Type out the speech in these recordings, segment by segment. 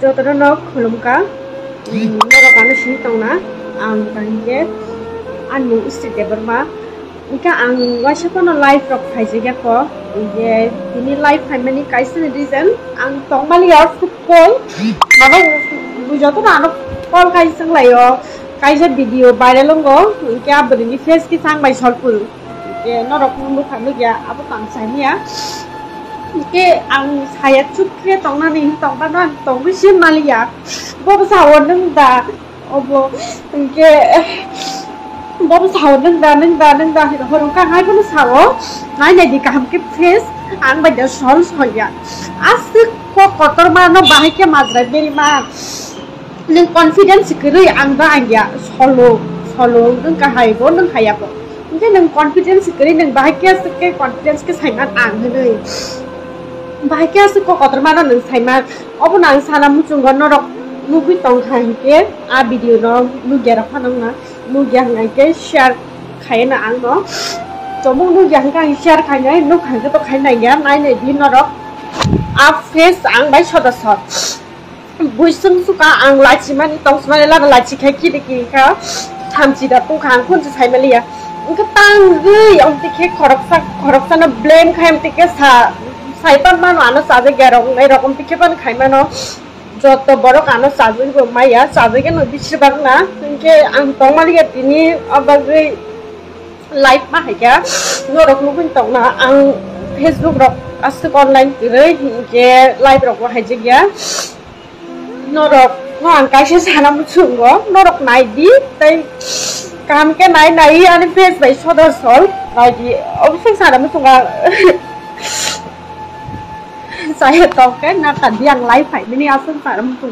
Jotoro khulumka norokano sini tongna ang bangke anu istri berma ika ang wasa kono live rok khaije ko je tini live family kaisen reason ang tongmali or football maba bujoto na call kaisang layo kaisa video viral ngo ika abuni face ki sang bai solpul je norok mu khamu ya abu tang sania ike ang saya cukre tongna ni tongba na tongbi sim malia bo sawon nang da obo ike bo sawon nang da horong ka hai bo sawo nai nei di kam ke face ang ba da sol soya as ko kotor ma no bahai ke madra beri ma nang confidence kiri ang da angya solo nang ka hai bo nang haya bo ike nang confidence kiri nang bahai ke confidence ke saingan ang hei bahaya sih kok kotor mana neng sama, apa nang sana muncul norok nubi tong ke, video no nugi apa nang na, nugi yang ke share kaya na ang no, coba nugi yang kan share kaya nu kaya to kaya na ya, nai di norok, face ang baik soda sod, buisung suka ang laci man tong semua lada laci kaya kiri ka, tamci dah tuh kan pun saya melihat, engkau tanggi, om tiket koroksa na blame kaya om tiket sa Saipan mana anu saja gerong, erokom pikir pan kai mana, jodoh borok anu saja itu maya saja kan lebih cepat na, ingke antong mali ini abagai live mah ya, norok mungkin tong na ang Facebook rok asuk online kiri, ingke live rok wah aja ya, norok ang kasih sana muncul norok naik di, tapi kam ke naik ane face by soda sol, naik di, obseng sana muncul saya tahu kan nak tadi yang live hai ini asal param tu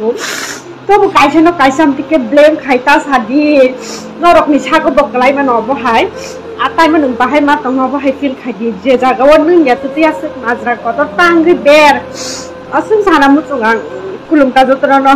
तो वो कैसे न कैसे हम तिके ब्लेम खाइता सादी नरक निशा को बकलाई में नौबो है आता में नंबर है मात नौबो है फील खादी जे जागा वो नंग या तुती आसे नाजरा को तो टांगी बेर असं साना मुचुंगा कुलुम का जो तरह न